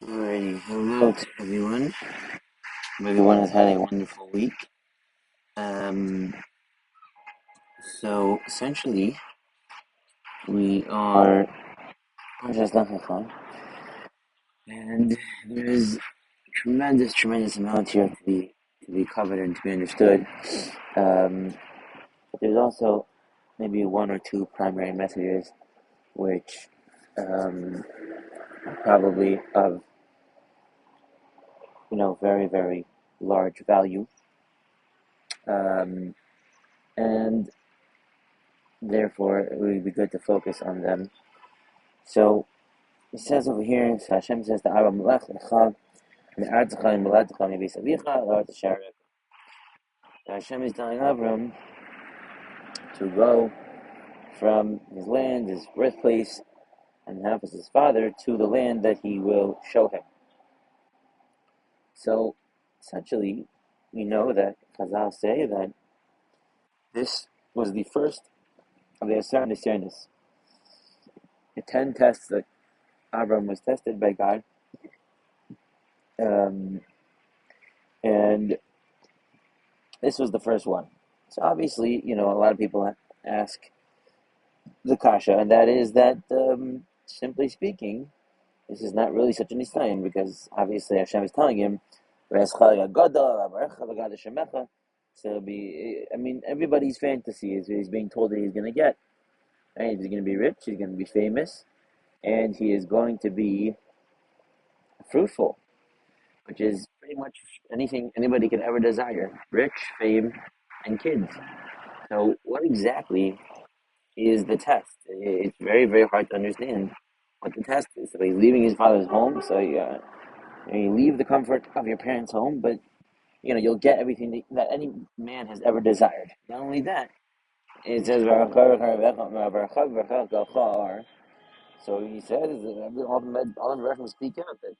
Alrighty, hello to everyone. Everyone has had a wonderful week. Um, so essentially, we are Parshas Lech Lecha, and there is tremendous amount here to be covered and to be understood. But there's also maybe one or two primary messages which are probably of very large value, and therefore it would be good to focus on them. So it says over here, so Hashem says to Abram, Lech lecha me'artzecha u'moladtecha me'beis avicha l'Eretz Asher Arecha. Hashem is telling Abram to go from his land, his birthplace, and half his father to the land that he will show him. So essentially, we know that Chazal say that this was the first of the Asar Nisyanis, the 10 tests that Abram was tested by God. And this was the first one. So obviously, a lot of people ask the kasha, and that is that, simply speaking, this is not really such a nisayon, because obviously Hashem is telling him, so everybody's fantasy is he's being told that he's going to get. Right? He's going to be rich, he's going to be famous, and he is going to be fruitful, which is pretty much anything anybody could ever desire: rich, fame, and kids. So what exactly is the test? It's very hard to understand what the test is. So he's leaving his father's home, so you leave the comfort of your parents' home, but you'll get everything that any man has ever desired. Not only that, it says, so he says, all the references speak out that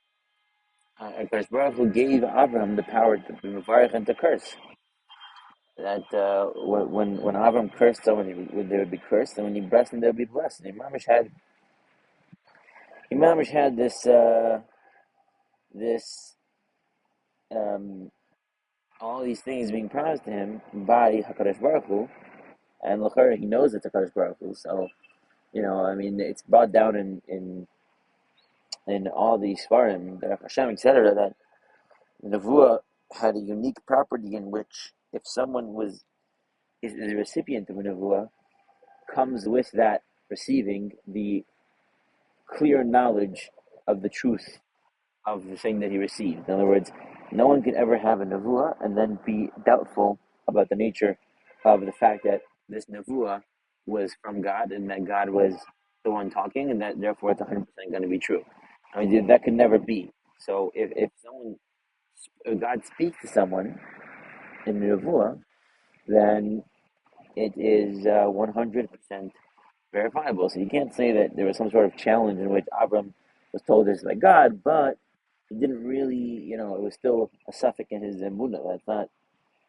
Akash Baruch Hu gave Abraham the power to be Mevarech and to curse. That when Avram cursed someone, they would be cursed, and when he blessed them, they would be blessed. And Imamish had this all these things being promised to him by Hakadosh Baruch Hu, and L'chara he knows it's Hakadosh Baruch Hu. So it's brought down in all these Svarim, Derech Hashem, etc., that Nevuah had a unique property in which if someone is a recipient of a Nevuah, comes with that receiving the clear knowledge of the truth of the thing that he received. In other words, no one could ever have a nevuah and then be doubtful about the nature of the fact that this nevuah was from God and that God was the one talking, and that therefore it's 100% going to be true. That could never be. So if God speaks to someone in the nevuah, then it is 100% verifiable. So you can't say that there was some sort of challenge in which Abram was told this by God, but he didn't really, it was still a suffix in his emunah.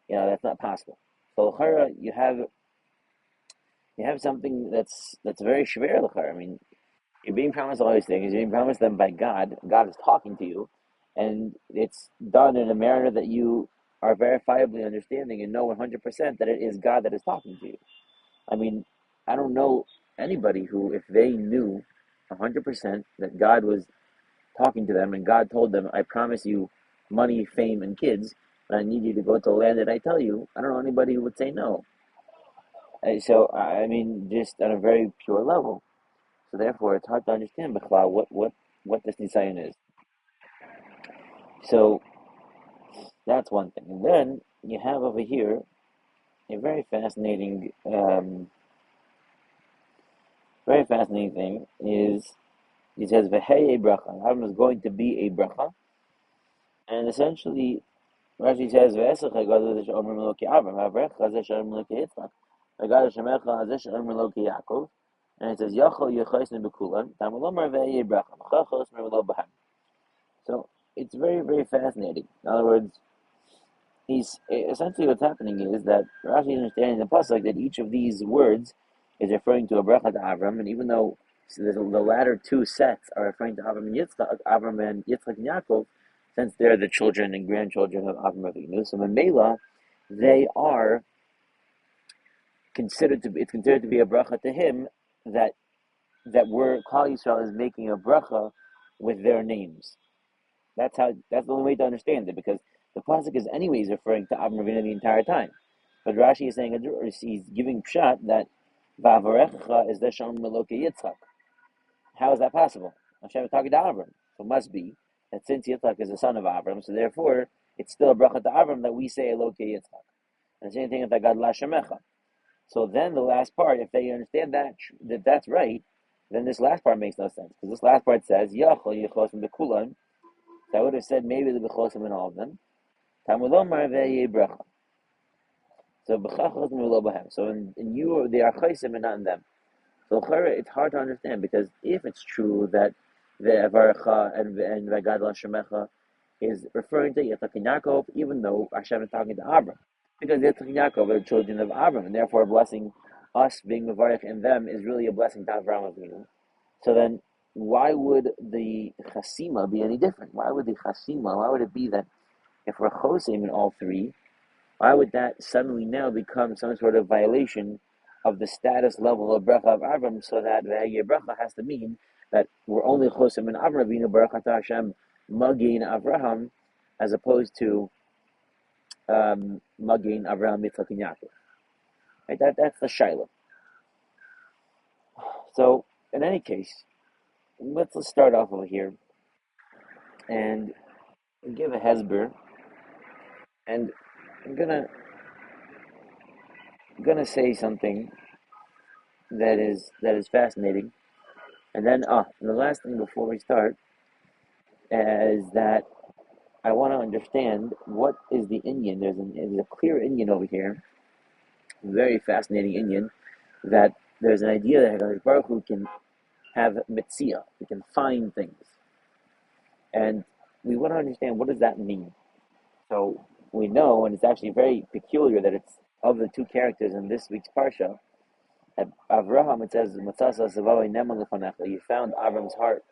That's not possible. So l'chara, you have something that's very shver l'chara. You're being promised all these things. You're being promised them by God. God is talking to you, and it's done in a manner that you are verifiably understanding and know 100% that it is God that is talking to you. I don't know anybody who, if they knew 100% that God was talking to them and God told them, I promise you money, fame, and kids, but I need you to go to the land that I tell you, I don't know anybody who would say no. Just on a very pure level. So therefore, it's hard to understand what this nisayon is. So that's one thing. And then you have over here a very fascinating thing is, he says, V'hei a bracha. Avram is going to be a bracha. And essentially, Rashi says, V'esach ha'gad zeh she'omer lo ki Avram, ha'brecha zeh she'omer lo ki Yitzchak, ha'gad she'mecha zeh she'omer lo ki Yaakov. And it says, Yachol yechosne b'kulan, tamalomar v'hei a bracha, m'chachos mervelo b'ham. So, it's very fascinating. In other words, essentially what's happening is that Rashi is understanding the pasuk that each of these words is referring to a bracha to Avram, and even though So the latter two sets are referring to Avram and Yitzchak and Yaakov, since they're the children and grandchildren of Avram Avinu. So Mela, they are considered to be. It's considered to be a bracha to him that Klal Yisrael is making a bracha with their names. That's the only way to understand it, because the pasuk is anyways referring to Avram Avinu the entire time. But Rashi is saying, he's giving pshat that Va'avarecha is the Shalom Meloke Yitzchak. How is that possible? Hashem is talking to Avram. So it must be that since Yitzchak is the son of Avram, so therefore it's still a bracha to Avram that we say Eloke Yitzchak. And the same thing with Agad Lashemecha. So then the last part, if they understand that's right, then this last part makes no sense. Because this last part says, Yachol Yechosim Bekulan. So I would have said maybe the Bechosim in all of them. Tamulomar Ve'ye Bracha. So Bechachos Mulo Bahem. So in you, they are Chaisim and not in them. So it's hard to understand, because if it's true that the Avarecha and Vagad Lashemecha is referring to Yitzchak and Yaakov, even though Hashem is talking to Avram, because Yitzchak and Yaakov are the children of Avram, and therefore blessing us being Mevarech in them is really a blessing to Avram Avinu. So then, why would the Chasima be any different? Why would it be that if we're Chosim in all three, why would that suddenly now become some sort of violation of the status level of Bracha of Avram, so that the Bracha has to mean that we're only Chosim in Avram Avinu, Baruch Atah Hashem, Magin Avraham, as opposed to Magin Avraham Yitzchak and Yaakov. Right? That's the Shiloh. So, in any case, let's start off over here and give a hesber, and I'm gonna say something that is fascinating, and then the last thing before we start is that I want to understand what is the Indian. There's a clear Indian over here, very fascinating Indian, that there's an idea that HaKadosh Baruch Hu can have mitzia, he can find things, and we want to understand what does that mean. So we know, and it's actually very peculiar that it's of the two characters in this week's parsha. At Avraham, it says, you found Avram's heart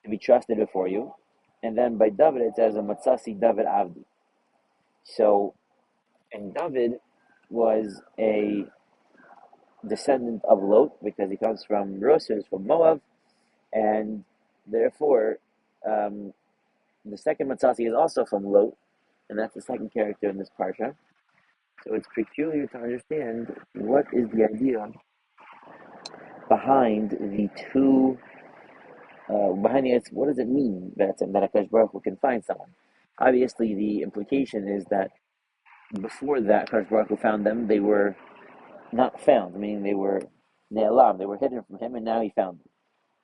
to be trusted before you. And then by David, it says, Matzasi David Avdi. So, and David was a descendant of Lot, because he comes from Rosers, from Moab, and therefore, the second Matzasi is also from Lot, and that's the second character in this parsha. So it's peculiar to understand what is the idea behind the two, what does it mean that HaKadosh Baruch Hu can find someone? Obviously, the implication is that before that, HaKadosh Baruch Hu found them, they were not found, meaning they were ne'elam, they were hidden from him, and now he found them.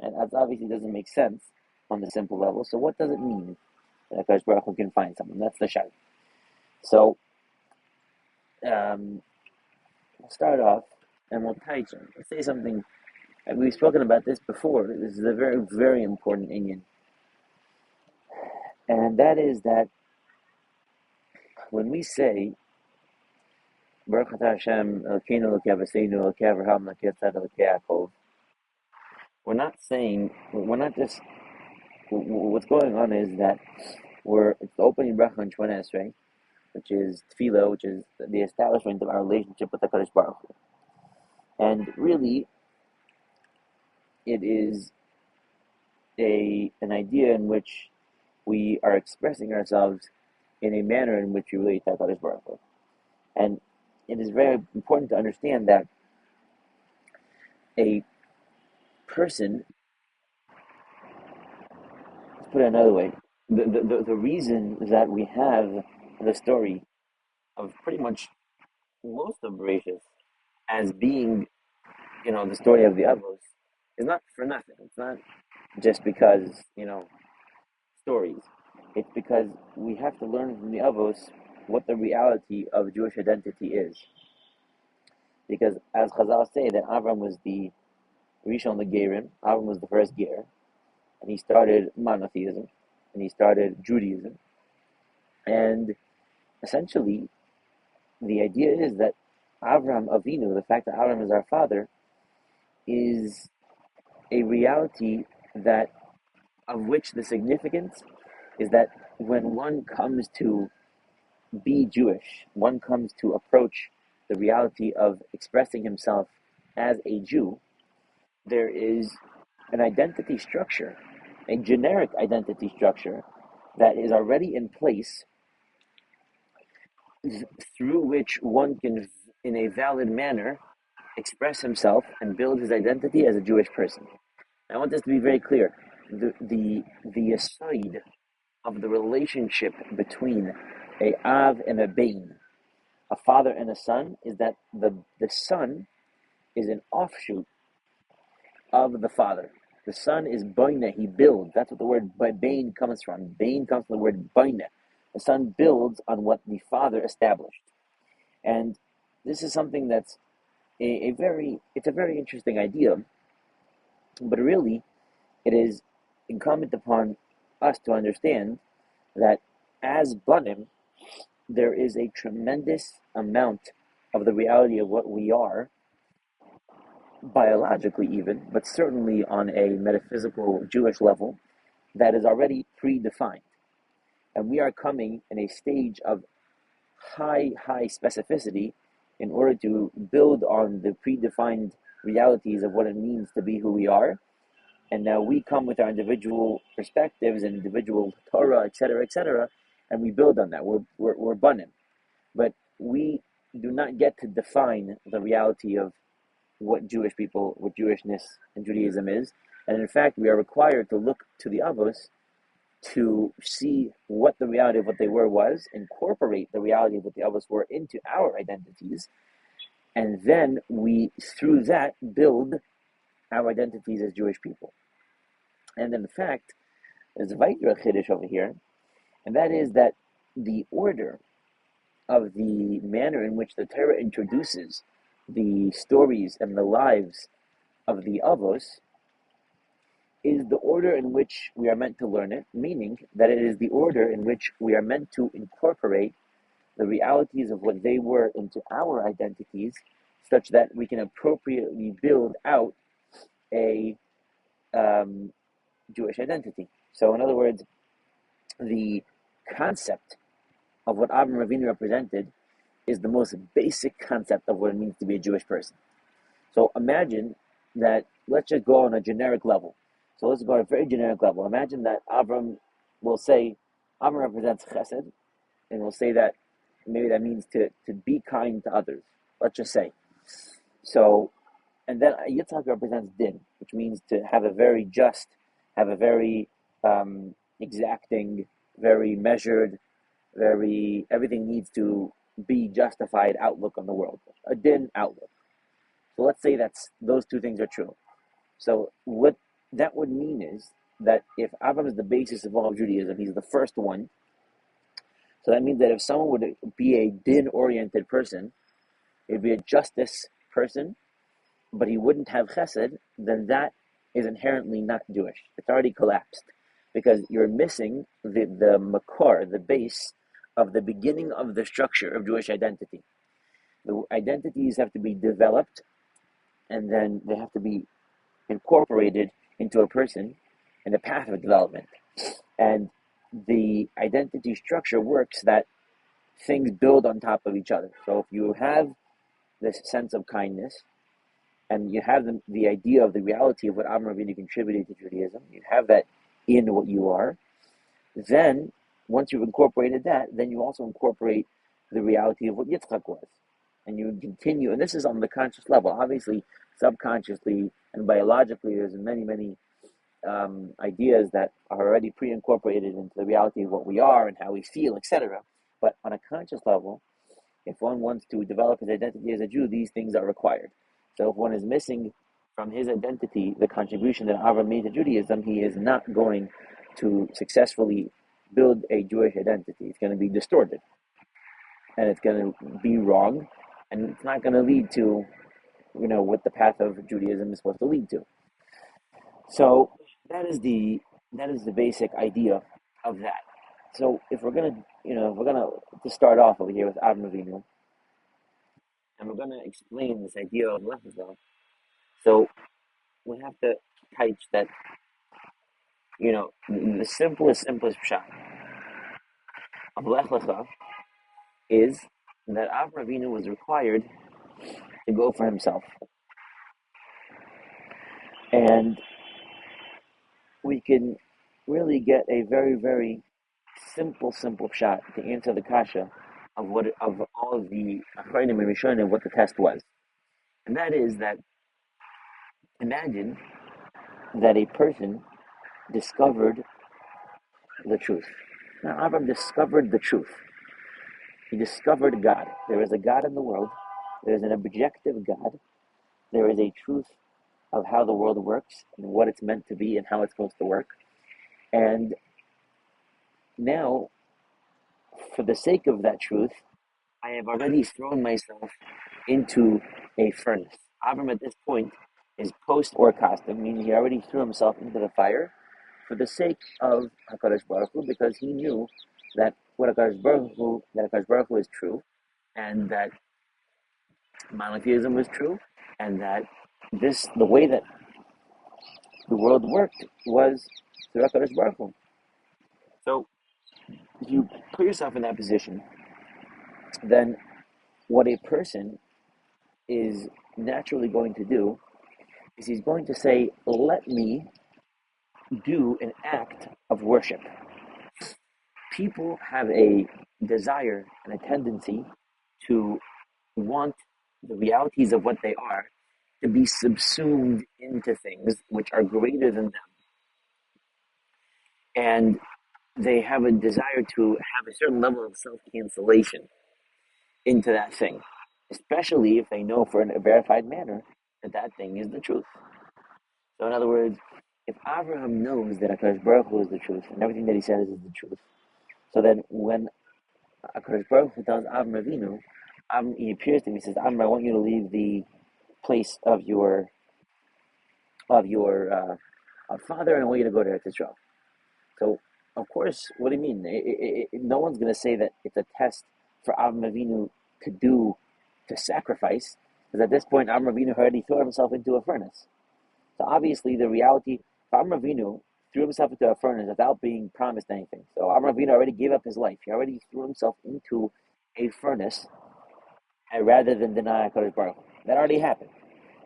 And that obviously doesn't make sense on the simple level. So what does it mean that HaKadosh Baruch Hu can find someone? That's the shayla. So, we'll start off, and we'll say something. We've spoken about this before. This is a very, very important inyan. And that is that when we say, Baruch Atah Hashem, Elokeinu Elokei Avosseinu, Elokei Avraham, Elokei Yitzchak, Elokei Yaakov, we're not just, what's going on is that it's the opening bracha in Shemona Esrei, which is tefillah, which is the establishment of our relationship with HaKadosh Baruch Hu. And really, it is an idea in which we are expressing ourselves in a manner in which we relate to HaKadosh Baruch Hu. And it is very important to understand that a person, let's put it another way, the reason that we have the story of pretty much most of Bereshit as being, the story of the Avos is not for nothing. It's not just because, stories. It's because we have to learn from the Avos what the reality of Jewish identity is. Because as Chazal say, that Avram was the Rishon Legerim, Avram was the first ger, and he started monotheism, and he started Judaism. And essentially, the idea is that Avram Avinu, the fact that Avram is our father, is a reality that of which the significance is that when one comes to be Jewish, one comes to approach the reality of expressing himself as a Jew, there is an identity structure, a generic identity structure that is already in place through which one can, in a valid manner, express himself and build his identity as a Jewish person. I want this to be very clear. The aside of the relationship between a Av and a Bain, a father and a son, is that the son is an offshoot of the father. The son is Baina, he builds. That's what the word Bain comes from. Bain comes from the word Baina. The son builds on what the father established. And this is something that's it's a very interesting idea, but really it is incumbent upon us to understand that as Banim, there is a tremendous amount of the reality of what we are, biologically even, but certainly on a metaphysical Jewish level, that is already predefined. And we are coming in a stage of high specificity in order to build on the predefined realities of what it means to be who we are. And now we come with our individual perspectives and individual Torah, etc., and we build on that. We're banim. But we do not get to define the reality of what Jewish people, what Jewishness and Judaism is. And in fact, we are required to look to the Avos to see what the reality of what they were was, incorporate the reality of what the Avos were into our identities, and then we, through that, build our identities as Jewish people. And in fact, there's a Vayikra Chiddush over here, and that is that the order of the manner in which the Torah introduces the stories and the lives of the Avos is the order in which we are meant to learn it, meaning that it is the order in which we are meant to incorporate the realities of what they were into our identities, such that we can appropriately build out a Jewish identity. So, in other words, the concept of what Avram Avinu represented is the most basic concept of what it means to be a Jewish person. So imagine that, let's just go on a generic level. So let's go on a very generic level. Imagine that Avram will say, Avram represents chesed, and we'll say that maybe that means to be kind to others. Let's just say. So, and then Yitzhak represents din, which means to have a very just, have a very exacting, very measured, everything needs to be justified outlook on the world, a din outlook. So let's say those two things are true. So what that would mean is that if Avram is the basis of all of Judaism, he's the first one. So that means that if someone would be a din-oriented person, it'd be a justice person, but he wouldn't have chesed, then that is inherently not Jewish. It's already collapsed because you're missing the makor, the base of the beginning of the structure of Jewish identity. The identities have to be developed, and then they have to be incorporated into a person in the path of development. And the identity structure works that things build on top of each other. So if you have this sense of kindness, and you have the idea of the reality of what Avram Avinu contributed to Judaism, you have that in what you are, then once you've incorporated that, then you also incorporate the reality of what Yitzchak was. And you continue, and this is on the conscious level. Obviously, subconsciously and biologically, there's many ideas that are already pre-incorporated into the reality of what we are and how we feel, etc. But on a conscious level, if one wants to develop his identity as a Jew, these things are required. So if one is missing from his identity the contribution that Avram made to Judaism, he is not going to successfully build a Jewish identity. It's going to be distorted, and it's going to be wrong, and it's not going to lead to, what the path of Judaism is supposed to lead to. So that is the basic idea of that. So if we're gonna to start off over here with Avram Avinu, and we're gonna explain this idea of leftovers, so we have to tight that, the simplest shot of Lech Lecha is that Avraham Avinu was required to go for himself. And we can really get a very, very simple shot to answer the kasha of all of the Achronim and Rishonim, what the test was. And that is that, imagine that a person discovered the truth. Now, Avram discovered the truth. He discovered God. There is a God in the world. There is an objective God. There is a truth of how the world works and what it's meant to be and how it's supposed to work. And now, for the sake of that truth, I have already thrown myself into a furnace. Avram at this point is post-or costume, meaning he already threw himself into the fire for the sake of HaKadosh Baruch Hu, because he knew that HaKadosh Baruch Hu is true, and that monotheism was true, and that the way that the world worked was through HaKadosh Baruch Hu. So, if you put yourself in that position, then what a person is naturally going to do is he's going to say, let me do an act of worship. People have a desire and a tendency to want the realities of what they are to be subsumed into things which are greater than them. And they have a desire to have a certain level of self-cancellation into that thing, especially if they know for a verified manner that that thing is the truth. So in other words, if Abraham knows that HaKadosh Baruch Hu is the truth, and everything that he says is the truth, so then when HaKadosh Baruch Hu tells Avram Avinu, he appears to him, he says, Avram, I want you to leave the place of your father, and I want you to go to Eretz Yisrael. So, of course, what do you mean? No one's going to say that it's a test for Avram Avinu to sacrifice, because at this point, Avram Avinu already threw himself into a furnace. So obviously, the reality, Avram Avinu threw himself into a furnace without being promised anything. So Avram Avinu already gave up his life. He already threw himself into a furnace rather than deny HaKadosh Baruch Hu. That already happened.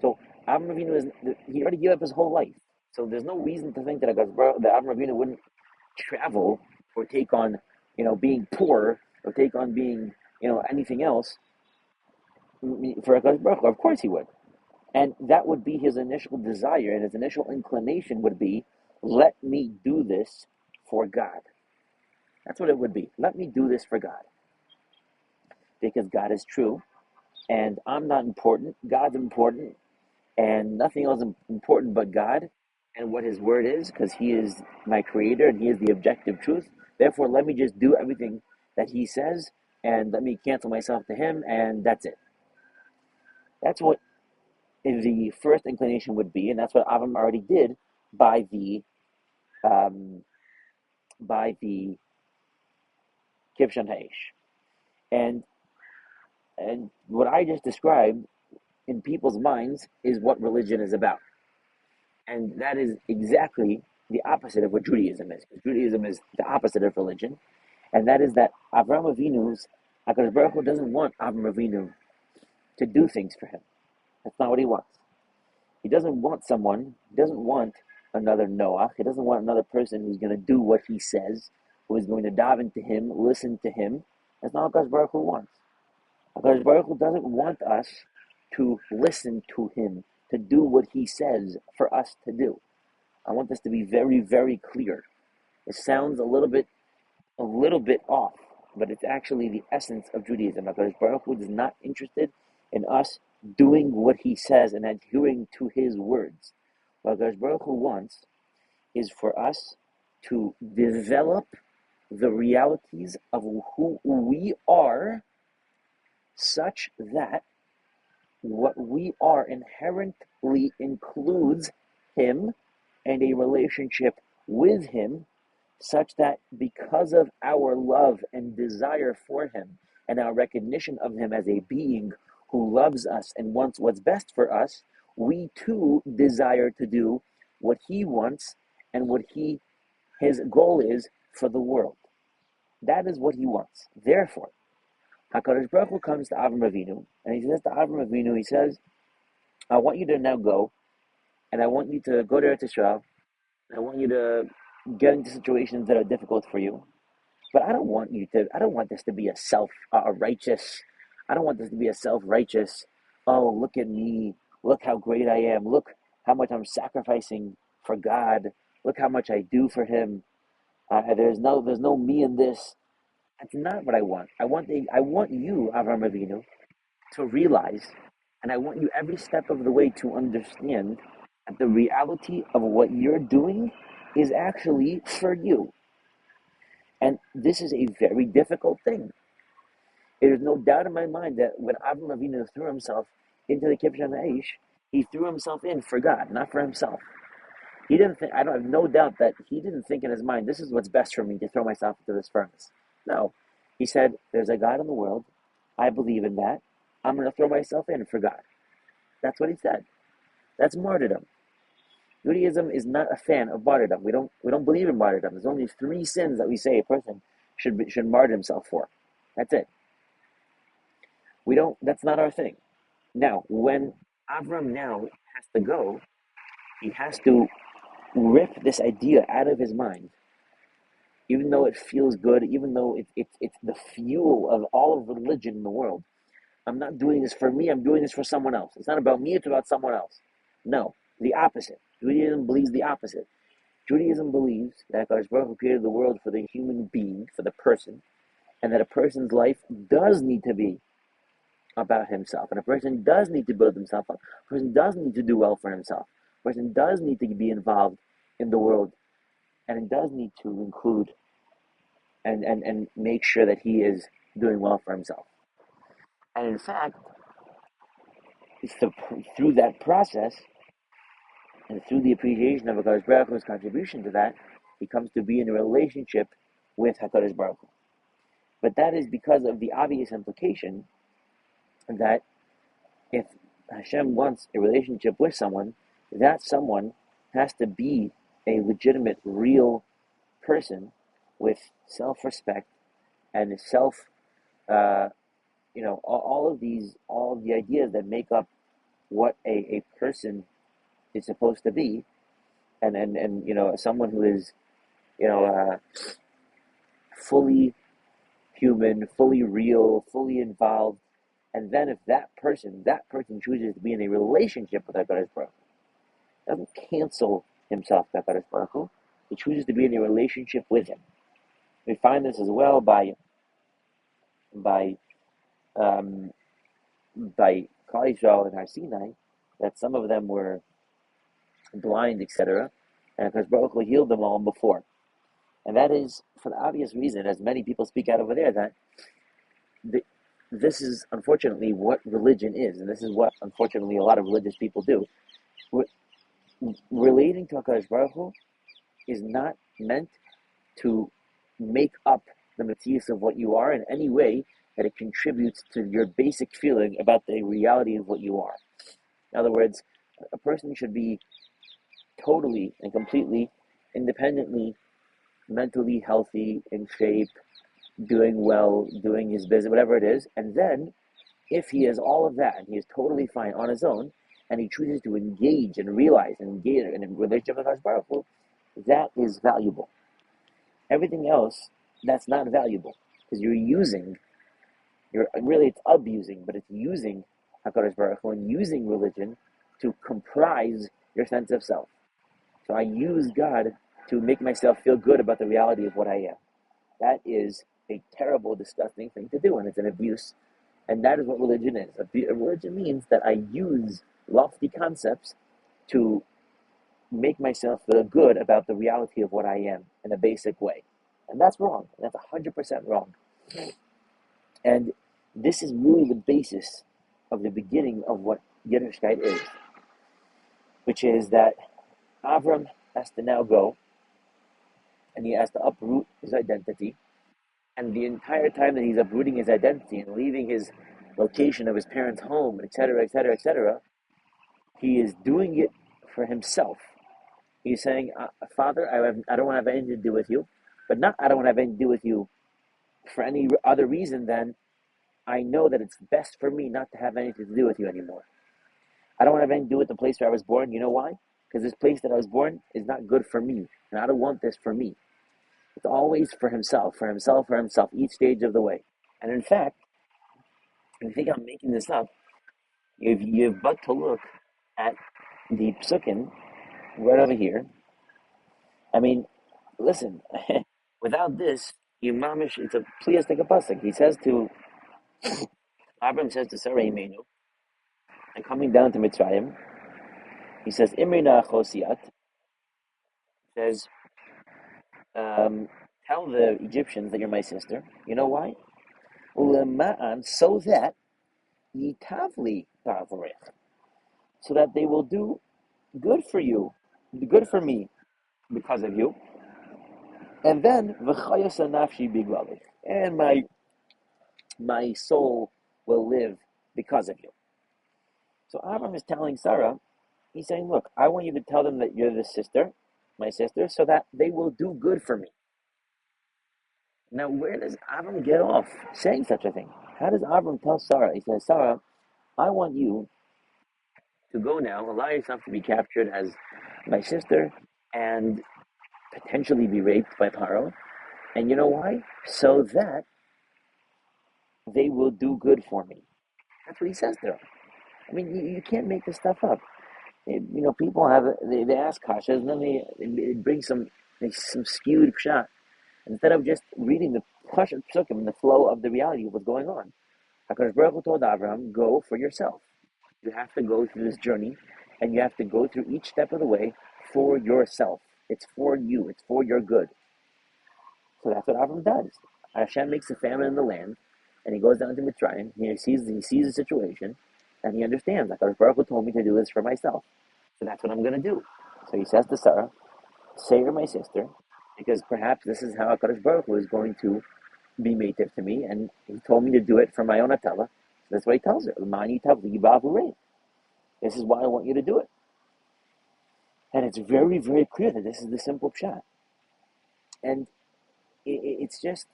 So Avram Avinu he already gave up his whole life. So there's no reason to think that Avram Avinu wouldn't travel or take on, being poor or take on being, anything else for HaKadosh Baruch Hu. Of course he would. And that would be his initial desire, and his initial inclination would be, let me do this for God. That's what it would be. Let me do this for God. Because God is true, and I'm not important. God's important, and nothing else is important but God and what his word is, because he is my creator, and he is the objective truth. Therefore, let me just do everything that he says, and let me cancel myself to him, and that's it. That's what the first inclination would be, and that's what Avram already did by the Kibshan Ha'ish. And what I just described in people's minds is what religion is about. And that is exactly the opposite of what Judaism is. Judaism is the opposite of religion, and that is that HaKadosh Baruch Hu doesn't want Avram Avinu to do things for him. That's not what he wants. He doesn't want another Noah. He doesn't want another person who's going to do what he says, who is going to dive into him, listen to him. That's not what HaKadosh Baruch Hu wants. HaKadosh Baruch Hu doesn't want us to listen to him, to do what he says for us to do. I want this to be very, very clear. It sounds a little bit off, but it's actually the essence of Judaism. HaKadosh Baruch Hu is not interested in us doing what he says and adhering to his words. What HaKadosh Baruch Hu wants is for us to develop the realities of who we are, such that what we are inherently includes him and a relationship with him, such that because of our love and desire for him and our recognition of him as a being who loves us and wants what's best for us, we too desire to do what he wants and what his goal is for the world. That is what he wants. Therefore, HaKadosh Baruch Hu comes to Avram Avinu, and he says to Avram Avinu, he says, I want you to now go, and I want you to go to Eretz Yisrael. I want you to get into situations that are difficult for you. But I don't want this to be a righteous, I don't want this to be a self-righteous, oh, look at me, look how great I am, look how much I'm sacrificing for God, look how much I do for him. There's no me in this. That's not what I want. I want you, Avram Avinu, to realize, and I want you every step of the way to understand that the reality of what you're doing is actually for you. And this is a very difficult thing. There is no doubt in my mind that when Avram Avinu threw himself into the Kibbush Aish, he threw himself in for God, not for himself. He didn't think, I don't have no doubt that he didn't think in his mind, this is what's best for me to throw myself into this furnace. No. He said, there's a God in the world. I believe in that. I'm going to throw myself in for God. That's what he said. That's martyrdom. Judaism is not a fan of martyrdom. We don't believe in martyrdom. There's only 3 sins that we say a person should martyr himself for. That's it. That's not our thing. Now, when Avram now has to go, he has to rip this idea out of his mind, even though it feels good, even though it's the fuel of all of religion in the world. I'm not doing this for me, I'm doing this for someone else. It's not about me, it's about someone else. No, the opposite. Judaism believes the opposite. Judaism believes that God created the world for the human being, for the person, and that a person's life does need to be about himself, and a person does need to build himself up. A person does need to do well for himself. A person does need to be involved in the world, and it does need to include and make sure that he is doing well for himself. And in fact, it's through that process and through the appreciation of HaKadosh Baruch Hu's contribution to that, he comes to be in a relationship with HaKadosh Baruch Hu. But that is because of the obvious implication that if Hashem wants a relationship with someone, that someone has to be a legitimate, real person with self-respect and all of the ideas that make up what a person is supposed to be, and someone who is, fully human, fully real, fully involved. And then if that person chooses to be in a relationship with HaKadosh Baruch Hu, doesn't cancel himself to HaKadosh Baruch Hu, he chooses to be in a relationship with him. We find this as well by Klal Yisrael and Har Sinai, that some of them were blind, etc., and HaKadosh Baruch Hu healed them all before. And that is for the obvious reason, as many people speak out over there, that this is unfortunately what religion is, and this is what unfortunately a lot of religious people do. Relating to HaKadosh Baruch Hu is not meant to make up the metzius of what you are in any way that it contributes to your basic feeling about the reality of what you are. In other words, a person should be totally and completely, independently, mentally healthy, in shape, doing well, doing his business, whatever it is. And then, if he has all of that and he is totally fine on his own, and he chooses to engage and realize and engage in a relationship with HaKadosh Baruch Hu, that is valuable. Everything else, that's not valuable, because it's abusing, but it's using HaKadosh Baruch Hu and using religion to comprise your sense of self. So I use God to make myself feel good about the reality of what I am. That is a terrible, disgusting thing to do, and it's an abuse. And that is what religion is. Religion means that I use lofty concepts to make myself feel good about the reality of what I am in a basic way. And that's wrong. That's 100% wrong. And this is really the basis of the beginning of what Yiddishkeit is, which is that Avram has to now go, and he has to uproot his identity. And the entire time that he's uprooting his identity and leaving his location of his parents' home, etc., etc., etc., he is doing it for himself. He's saying, Father, I don't want to have anything to do with you, but not I don't want to have anything to do with you for any other reason than I know that it's best for me not to have anything to do with you anymore. I don't want to have anything to do with the place where I was born. You know why? Because this place that I was born is not good for me, and I don't want this for me. It's always for himself, for himself, for himself, each stage of the way. And in fact, if you think I'm making this up, you've but to look at the psukim right over here. I mean, listen, without this, you mamish, it's a pliastic pasuk. He says to, Abram says to Sarah Imenu, and coming down to Mitzrayim, he says, Imrina Chosiat, says, tell the Egyptians that you're my sister. You know why? Ulema'an, so that yitavli ba'avorech, so that they will do good for you, good for me because of you. And then v'chayasa nafshi biglalech, and my soul will live because of you. So Avram is telling Sarah, he's saying, look, I want you to tell them that you're the sister, my sister, so that they will do good for me. Now, where does Avram get off saying such a thing? How does Avram tell Sarah? He says, Sarah, I want you to go now, allow yourself to be captured as my sister and potentially be raped by Paro. And you know why? So that they will do good for me. That's what he says to her. I mean, you can't make this stuff up. People have they ask kashas and then they bring some skewed pshat instead of just reading the pshat psukim, the flow of the reality of what's going on. HaKadosh Baruch Hu told Abraham, go for yourself. You have to go through this journey, and you have to go through each step of the way for yourself. It's for you. It's for your good. So that's what Abraham does. Hashem makes a famine in the land, and he goes down to Mitzrayim. He sees the situation, and he understands. HaKadosh Baruch Hu told me to do this for myself. So that's what I'm going to do. So he says to Sarah, say you're my sister, because perhaps this is how HaKadosh Baruch Hu is going to be mative to me, and he told me to do it for my own atala. So that's what he tells her. This is why I want you to do it. And it's very, very clear that this is the simple pshat. And it's just,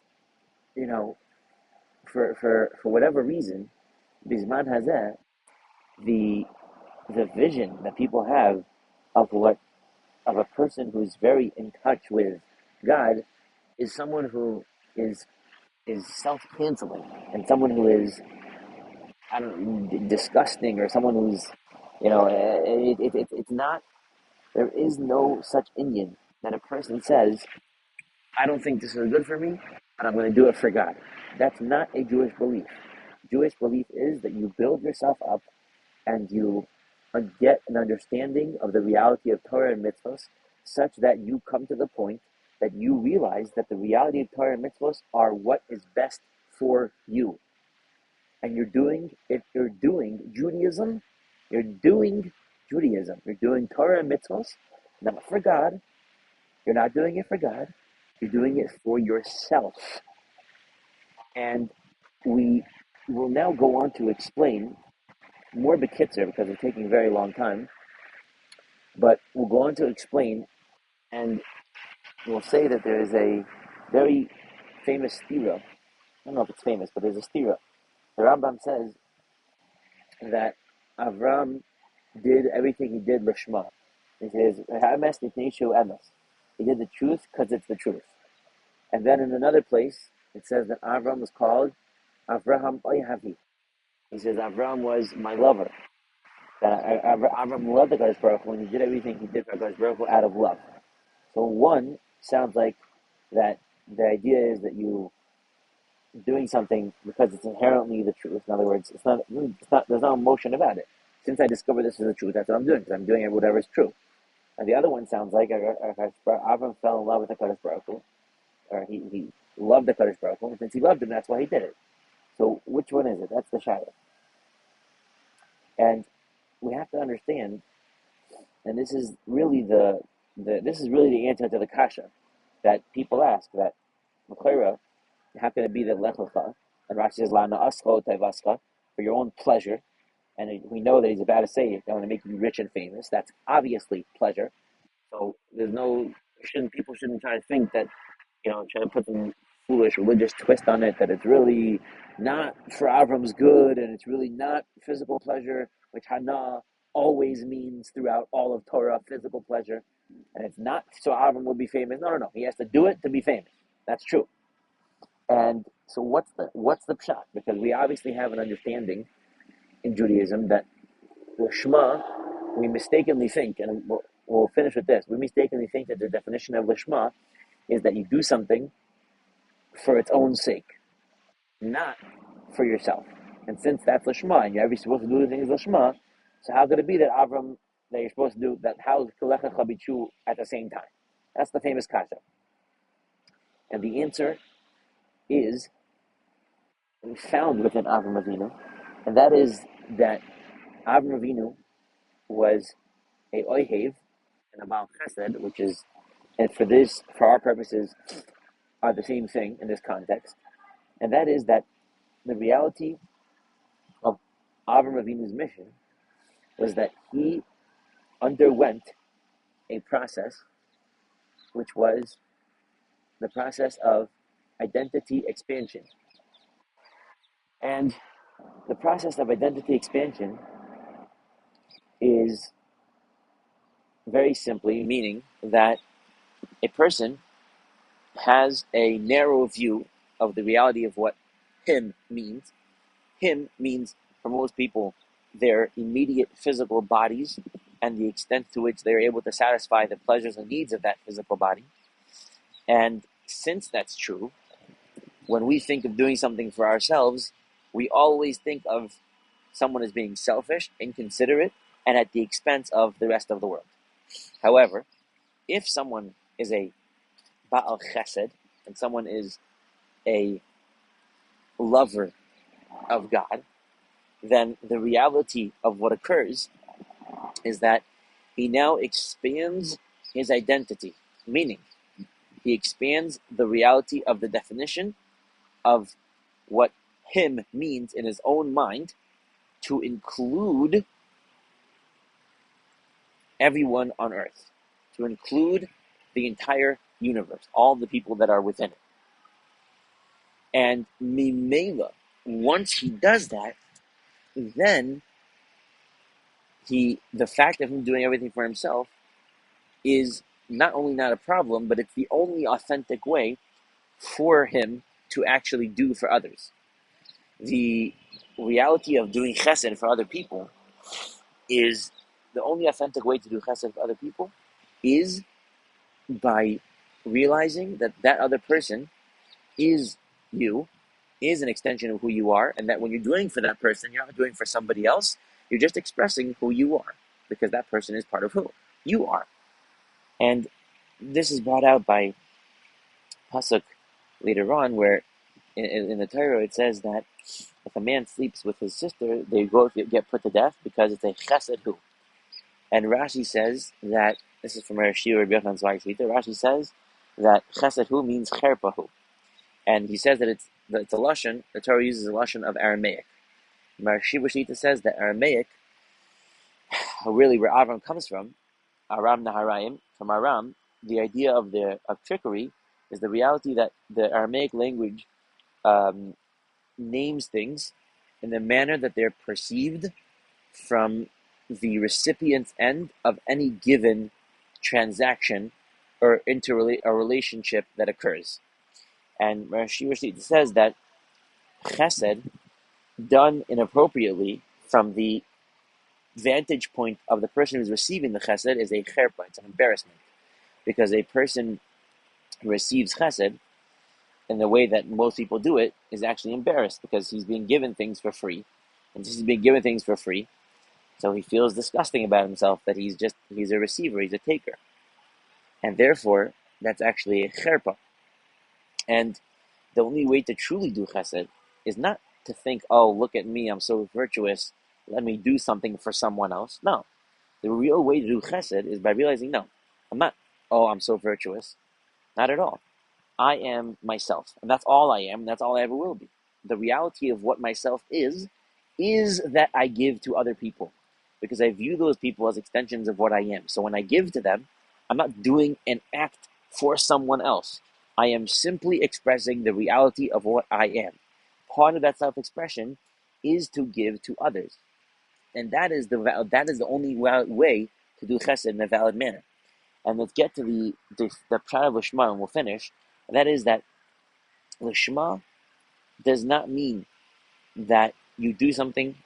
for whatever reason, Bisman Hazeh, the vision that people have of a person who's very in touch with God is someone who is self-canceling and someone who is, I don't know, disgusting, or someone who's, it's not, there is no such Indian that a person says, I don't think this is good for me, and I'm going to do it for God. That's not a Jewish belief. Jewish belief is that you build yourself up and you get an understanding of the reality of Torah and mitzvos such that you come to the point that you realize that the reality of Torah and mitzvos are what is best for you. And if you're doing Judaism, you're doing Torah and mitzvos, not for God. You're not doing it for God. You're doing it for yourself. And we will now go on to explain more bekitzer because it's taking a very long time. But we'll go on to explain, and we'll say that there is a very famous stira. I don't know if it's famous, but there's a stira. The Rambam says that Avram did everything he did l'shma. He says, he did the truth because it's the truth. And then in another place, it says that Avram was called Avraham Oyhavi. He says Avram was my lover. That Avram loved the Kadosh Baruch Hu, and he did everything he did for Kadosh Baruch Hu out of love. So one sounds like that the idea is that you doing something because it's inherently the truth. In other words, it's not. There's no emotion about it. Since I discovered this is the truth, that's what I'm doing, because I'm doing whatever is true. And the other one sounds like Avram fell in love with the Kadosh Baruch Hu, or he loved the Kadosh Baruch Hu, and since he loved him, that's why he did it. So which one is it? That's the shadow. And we have to understand, and this is really the answer to the kasha that people ask, that Mechira, how can it be that Lech Lecha, and Rashi says, La na'ascha tevascha, for your own pleasure, and we know that he's about to say, I want to make you rich and famous. That's obviously pleasure. So there's no shouldn't people shouldn't try to think that try to put some foolish religious twist on it that it's really not for Avram's good and it's really not physical pleasure, which Hana always means throughout all of Torah, physical pleasure, and it's not so Avram will be famous. No, no, no. He has to do it to be famous. That's true. And so what's the pshat? Because we obviously have an understanding in Judaism that the Shema, we mistakenly think, and we'll finish with this. We mistakenly think that the definition of Lishma is that you do something for its own sake, not for yourself. And since that's Lishma, and you're supposed to do the things Lishma, so how could it be that Avram, that you're supposed to do that, how Kelecha Chabichu at the same time? That's the famous kasha. And the answer is found within Avram Avinu, and that is that Avram Avinu was a Oihev and a Baal Chesed, which is, and for our purposes, are the same thing in this context, and that is that the reality of Avram Avinu's mission was that he underwent a process which was the process of identity expansion. And the process of identity expansion is very simply meaning that a person has a narrow view of the reality of what him means. Him means, for most people, their immediate physical bodies and the extent to which they're able to satisfy the pleasures and needs of that physical body. And since that's true, when we think of doing something for ourselves, we always think of someone as being selfish, inconsiderate, and at the expense of the rest of the world. However, if someone is a Baal Chesed, and someone is a lover of God, then the reality of what occurs is that he now expands his identity, meaning he expands the reality of the definition of what him means in his own mind to include everyone on earth, to include the entire universe, all the people that are within it. And Mimela, once he does that, then the fact of him doing everything for himself is not only not a problem, but it's the only authentic way for him to actually do for others. The reality of doing chesed for other people is the only authentic way to do chesed for other people is by realizing that that other person is you, is an extension of who you are, and that when you're doing for that person, you're not doing for somebody else, you're just expressing who you are, because that person is part of who you are. And this is brought out by Pasuk later on, where in the Torah it says that if a man sleeps with his sister, they both get put to death because it's a chesed hu. And Rashi says that, this is from Rashi or Rabbi Yochanan Zweig. Rashi says that chesed hu means cherpa hu. And he says that it's a lashon, the Torah uses a lashon of Aramaic. Rashi Bashita says that Aramaic, really where Avram comes from, Aram Naharaim, from Aram, the idea of trickery is the reality that the Aramaic language names things in the manner that they're perceived from the recipient's end of any given transaction or a relationship that occurs. And Rashi Rashid says that chesed, done inappropriately from the vantage point of the person who's receiving the chesed, is a cherpa, it's an embarrassment. Because a person who receives chesed, in the way that most people do it, is actually embarrassed because he's being given things for free. And since he's being given things for free, so he feels disgusting about himself that he's a receiver, he's a taker. And therefore, that's actually a cherpa. And the only way to truly do chesed is not to think, oh, look at me, I'm so virtuous, let me do something for someone else. No. The real way to do chesed is by realizing, no, I'm not, oh, I'm so virtuous. Not at all. I am myself, and that's all I am, and that's all I ever will be. The reality of what myself is that I give to other people, because I view those people as extensions of what I am. So when I give to them, I'm not doing an act for someone else. I am simply expressing the reality of what I am. Part of that self-expression is to give to others, and that is the only way to do chesed in a valid manner. And let's get to the pshat of lishma, and we'll finish. And that is that lishma does not mean that you do something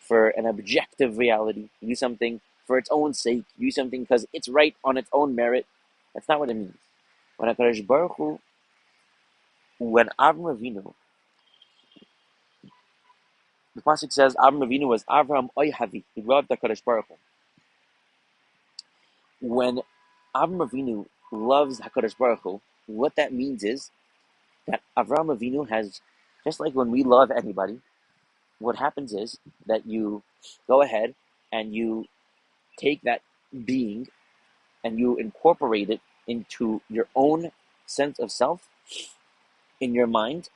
for an objective reality. You do something for its own sake. You do something because it's right on its own merit. That's not what it means. When HaKadosh Baruch Hu, when Avram Avinu, the pasuk says Avram Avinu was Avram Oyhavi. He loved HaKadosh Baruch Hu. When Avram Avinu loves HaKadosh Baruch Hu, what that means is that Avram Avinu has, just like when we love anybody, what happens is that you go ahead and you take that being and you incorporate it into your own sense of self in your mind,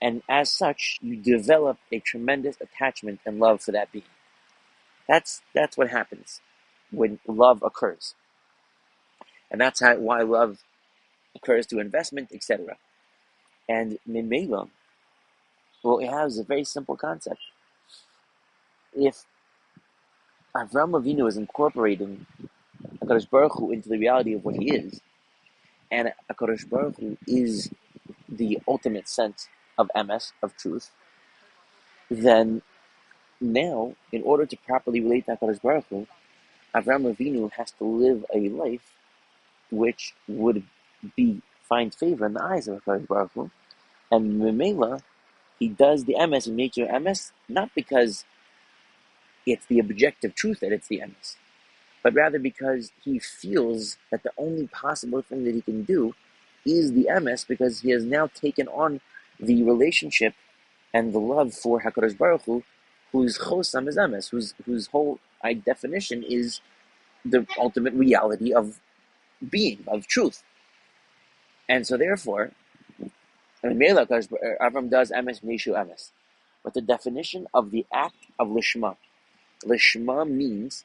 and as such, you develop a tremendous attachment and love for that being. That's what happens when love occurs, and that's why love occurs through investment, etc. And Mimela, well, it has a very simple concept. If Avram Avinu is incorporating HaKadosh Baruch Hu into the reality of what he is, and HaKadosh Baruch Hu is the ultimate sense of emes, of truth, then now, in order to properly relate to HaKadosh Baruch Hu, Avram Avinu has to live a life which would find favor in the eyes of HaKadosh Baruch Hu, and Memela, he does the emes and nature emes, not because it's the objective truth that it's the emes, but rather because he feels that the only possible thing that he can do is the emes, because he has now taken on the relationship and the love for HaKadosh Baruch Hu, whose chosam is emes, whose whole definition is the ultimate reality of being, of truth. And so therefore, Avram does emes nishu emes. But the definition of the act of lishma means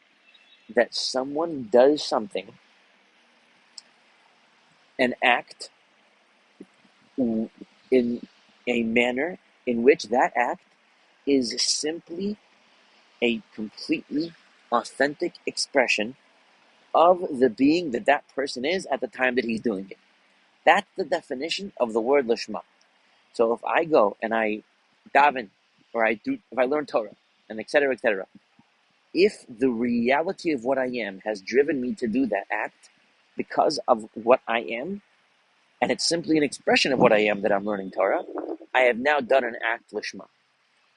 that someone does something, an act, in a manner in which that act is simply a completely authentic expression of the being that that person is at the time that he's doing it. That's the definition of the word lishma. So if I go and I daven, or if I learn Torah, and etc., etc., if the reality of what I am has driven me to do that act because of what I am, and it's simply an expression of what I am that I'm learning Torah, I have now done an act lishma.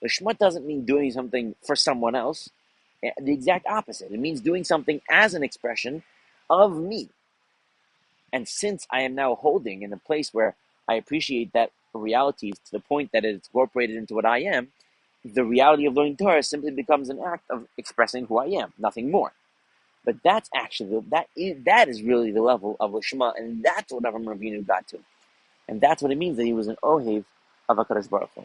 Lishma doesn't mean doing something for someone else. The exact opposite. It means doing something as an expression of me. And since I am now holding in a place where I appreciate that reality to the point that it's incorporated into what I am, the reality of learning Torah simply becomes an act of expressing who I am, nothing more. But that's actually, that is really the level of Lishma, and that's what Avram Avinu got to. And that's what it means that he was an Ohev of HaKadosh Baruch Hu.